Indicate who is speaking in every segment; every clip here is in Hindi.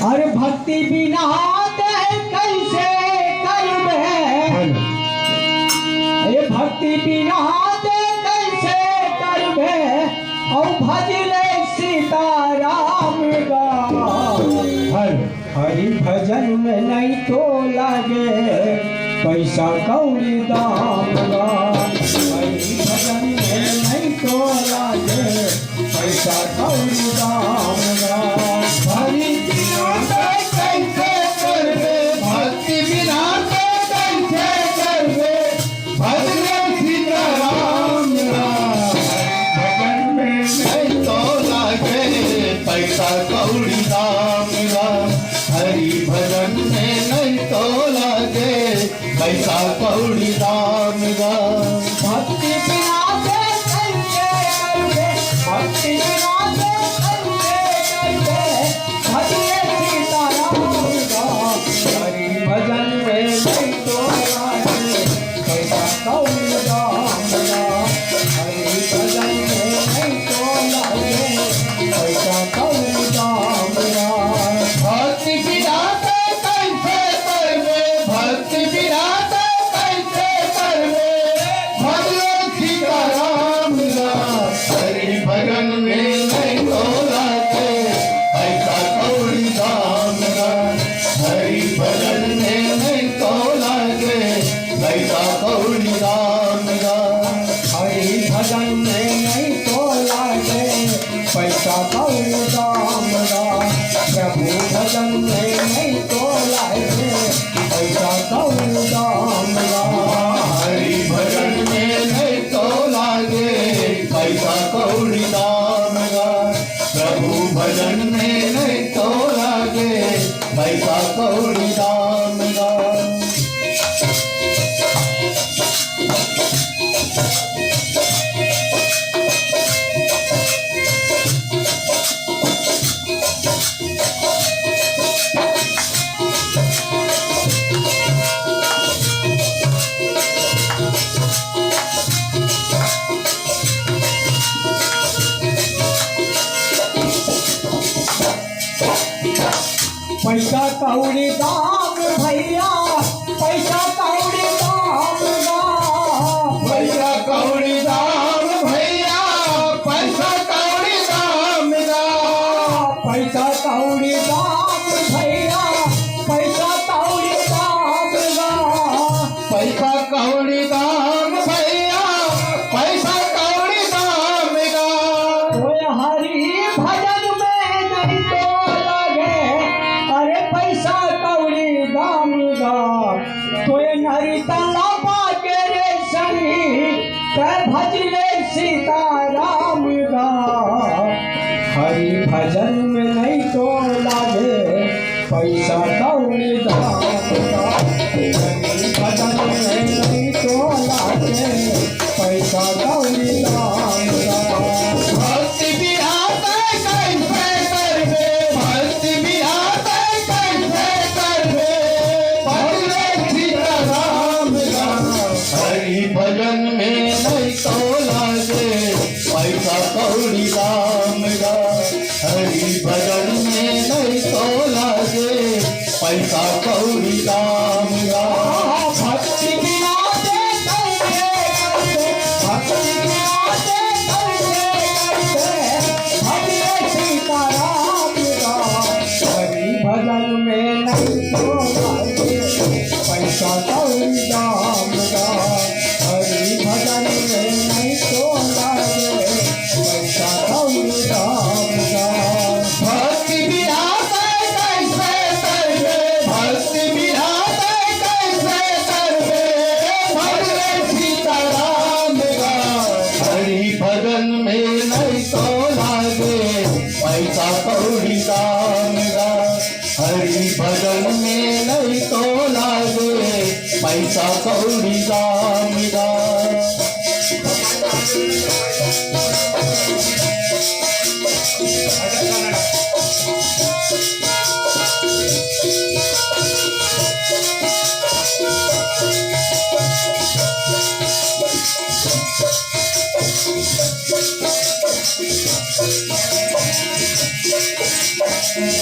Speaker 1: अरे भक्ति बिना कैसे करबे, ये भक्ति बिना कैसे करबे, और भजले सीताराम गा। हरि भजन में नहीं तो लागे पैसा कौड़ी दाम गा। हरि भजन में नहीं तो लागे पैसा कौड़ी दाम गा। हरि बिना कैसे करबे, भक्ति बिना कैसे करबे, भजले सीताराम गा।
Speaker 2: भजन में नहीं तो लागे पैसा कौड़ी दाम गा। हरि भजन में नहीं तो लागे पैसा कौड़ी दाम गा।
Speaker 1: भक्ति बिना कैसे करबे, भक्ति बिना कैसे करबे, भजले सीताराम गा। हरि भजन में नहीं तो लागे पैसा कौड़ी दाम गा। हरि भजन में नहीं तो लागे पैसा कौड़ी दाम गा।
Speaker 2: भक्ति बिना कैसे करबे, भक्ति बिना कैसे करबे, भजले सीताराम गा। हरि भजन में नहीं तो लागे पैसा कौड़ी दाम गा। हरि भजन में नहीं तो लागे पैसा कौड़ी दाम गा।
Speaker 1: हरि भजन में नहीं तो लागे पैसा कौड़ी दाम गा। प्रभु भजन में नहीं तो लागे पैसा कौड़ी दाम गा।
Speaker 2: हरि भजन में नहीं तो लागे पैसा कौड़ी दाम गा। प्रभु भजन में नहीं तो लागे पैसा कौड़ी दाम गा।
Speaker 1: पैसा कौड़ी दाम भैया, पैसा कौड़ी दाम गा।
Speaker 2: पैसा कौड़ी दाम भैया, पैसा कौड़ी दाम गा।
Speaker 1: पैसा कौड़ी दाम भैया, पैसा कौड़ी दाम गा।
Speaker 2: पैसा कौड़ी दाम भैया, पैसा कौड़ी दाम गा।
Speaker 1: ओए हरि भजन में नहीं तो लागे, अरे पैसा कौड़ी दाम गा। तोय नरी तला पाके रे सनी, कै भजले सीताराम गा। हरि भजन में नहीं तो लागे पैसा कौड़ी दाम गा। हरि भजन में नहीं तो लागे पैसा कौड़ी दाम गा।
Speaker 2: भक्ति बिना कैसे करबे, भक्ति बिना कैसे करबे, भजले सीताराम गा। हरि भजन में नहीं तो लागे पैसा कौड़ी दाम गा। हरि भजन में नहीं तो लागे पैसा कौड़ी दाम गा।
Speaker 1: भक्ति बिना कैसे करबे, भक्ति बिना कैसे करबे, भजले सीताराम गा। हरि भजन में नहीं तो लागे पैसा कौड़ी दाम गा। हरि भजन में नहीं तो लागे पैसा कौड़ी दाम गा।
Speaker 2: भक्ति बिना कैसे करबे, भक्ति बिना कैसे करबे, भजले सीताराम गा। हरि भजन में नहीं तो लागे पैसा कौड़ी दाम गा। हरि भजन में नहीं तो लागे पैसा कौड़ी दाम गा।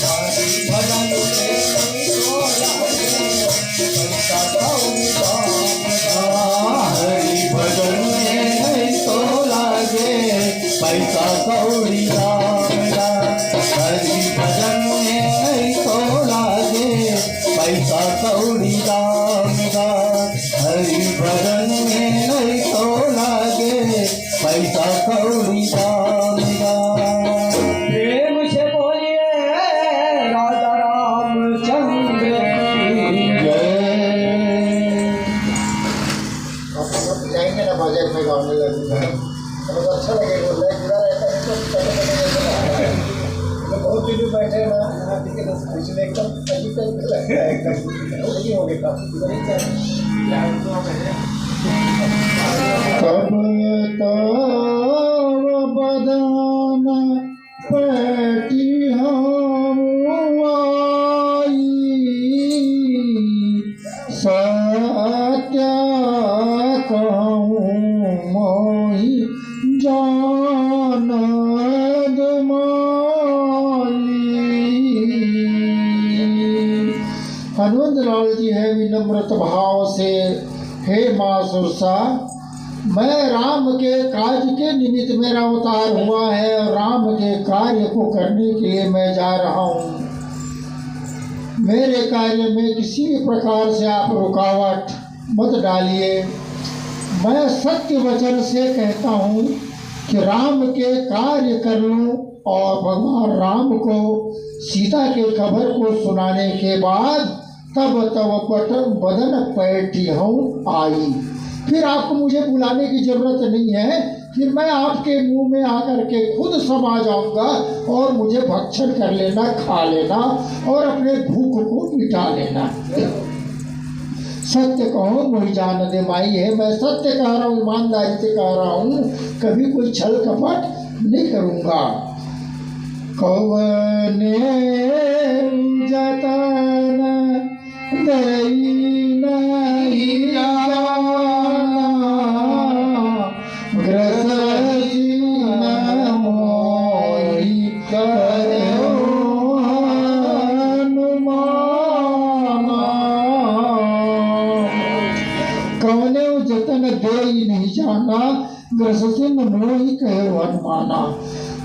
Speaker 1: हरि भजन में नहीं तो लागे पैसा कौड़ी दाम का।
Speaker 2: हरि भजन में नहीं तो लागे पैसा कौड़ी दाम का। हरि भजन में नहीं तो लागे पैसा कौड़ी दाम का। हरि भजन में नहीं तो लागे पैसा कौड़ी दाम का।
Speaker 1: प्रेम से बोलिए राजा रामचंद्र की
Speaker 2: जय।
Speaker 3: आप जाएंगे ना बाजार में गाने लगेगा तो अच्छा लगेगा। जुड़ा रहता है तो बहुत दिन बैठे ना यहाँ दिखे तो पिछले एकदम कभी तक लगता है एकदम नहीं हो गया
Speaker 2: कब तब बदन पैटी हम आई सत्य कहूँ मोहि जानद माई। हनुमत लाल जी है विनम्रत भाव से, हे माँ सुरसा, मैं राम के काज के निमित्त मेरा अवतार हुआ है और राम के कार्य को करने के लिए मैं जा रहा हूँ। मेरे कार्य में किसी भी प्रकार से आप रुकावट मत डालिए। मैं सत्य वचन से कहता हूँ कि राम के कार्य कर लूँ और भगवान राम को सीता के खबर को सुनाने के बाद तब तब बदन पैठी हूँ आई। फिर आपको मुझे बुलाने की जरूरत नहीं है। फिर मैं आपके मुंह में आकर के खुद समा जाऊंगा और मुझे भक्षण कर लेना, खा लेना और अपने भूख को मिटा लेना। सत्य कहो मोहि जान दे माई है। मैं सत्य कह रहा हूँ, ईमानदारी से कह रहा हूँ, कभी कोई छल कपट नहीं करूँगा। कौने जतन दई नहीं ग्रससी न मोहि करो कौने जतन दे नहीं जाना ग्रससी न मोहि कहो हनुमाना।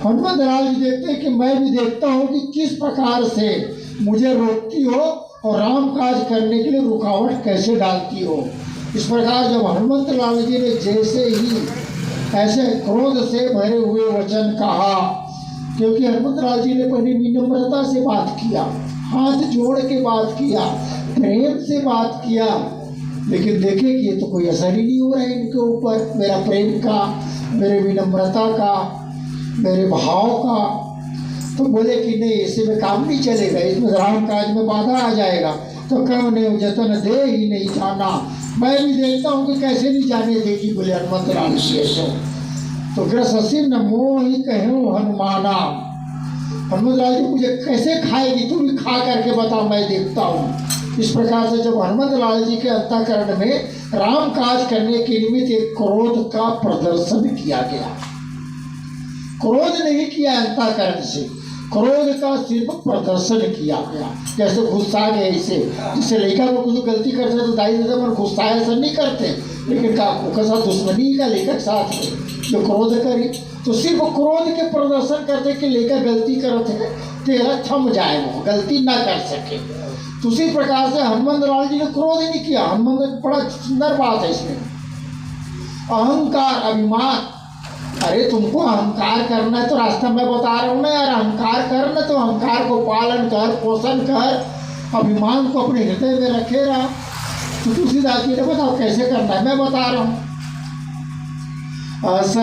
Speaker 2: हनुमत लाल जी देखते कि मैं भी देखता हूँ कि किस प्रकार से मुझे रोकती हो और राम काज करने के लिए रुकावट कैसे डालती हो। इस प्रकार जब हनुमत लाल जी ने जैसे ही ऐसे क्रोध से भरे हुए वचन कहा, क्योंकि हनुमत लाल जी ने पहले विनम्रता से बात किया, हाथ जोड़ के बात किया, प्रेम से बात किया, लेकिन देखे कि ये तो कोई असर ही नहीं हो रहा है इनके ऊपर, मेरा प्रेम का, मेरे विनम्रता का, मेरे भाव का। तो बोले कि नहीं, इससे में काम नहीं चलेगा, इसमें राम काज में बाधा आ जाएगा। तो कौने जतन दे ही नहीं जाना। मैं भी देखता हूँ कि कैसे नहीं जाने देगी, बोले हनुमत लाल जी। तो ग्रससी न मोहि कहूँ हनुमाना। हनुमत लाल जी मुझे कैसे खाएगी, तू भी खा करके बता, मैं देखता हूँ। इस प्रकार से जब हनुमत लाल जी के अंतःकरण में राम काज करने के निमित्त एक क्रोध का प्रदर्शन किया गया। क्रोध नहीं किया अंतःकरण से, क्रोध का सिर्फ प्रदर्शन किया गया। जैसे गुस्सा गए, ऐसे जिससे लड़का को कुछ गलती करते तो दाई दादा पर गुस्सा ऐसा नहीं करते, लेकिन का साथ दुश्मनी का लेखक साथ में जो क्रोध करी, तो सिर्फ क्रोध के प्रदर्शन करते कि लेखक गलती करते तेरा थम जाए, वो गलती ना कर सके। तो उसी प्रकार से हनुमत लाल जी ने क्रोध ही नहीं किया। हनुमत बड़ा सुंदर बात है इसमें, अहंकार अभिमान। अरे तुमको अहंकार करना है तो रास्ता मैं बता रहा हूँ ना यार, अहंकार कर ना, तो अहंकार को पालन कर, पोषण कर, अभिमान को अपने हृदय में रखे रहा। तो तुलसीदास जी ने बताओ कैसे करना है, मैं बता रहा हूँ। अस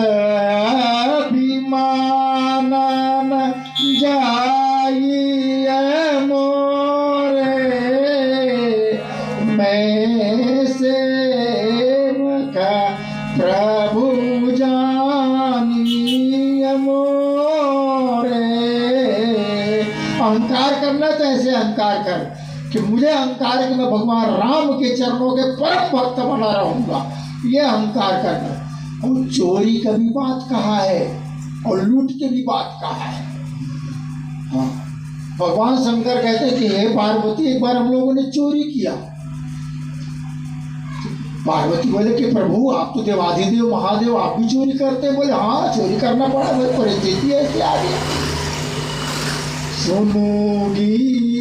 Speaker 2: अभिमान जाइए मोरे, मैं सेवक प्रभु अहंकार करना तो ऐसे अहंकार कर कि मुझे अहंकार है कि मैं भगवान राम के चरणों के परम भक्त बना रहूंगा, ये अहंकार करना। और चोरी का भी बात कहा है और लूट के भी बात कहा है। हाँ,
Speaker 3: भगवान शंकर कहते कि हे पार्वती, एक बार हम लोगों ने चोरी किया। पार्वती बोले कि प्रभु आप तो देवाधिदेव महादेव, आप भी चोरी करते हैं? बोले हाँ, चोरी करना पड़ा, भाई परिस्थिति ऐसी आ गई। सुनोगी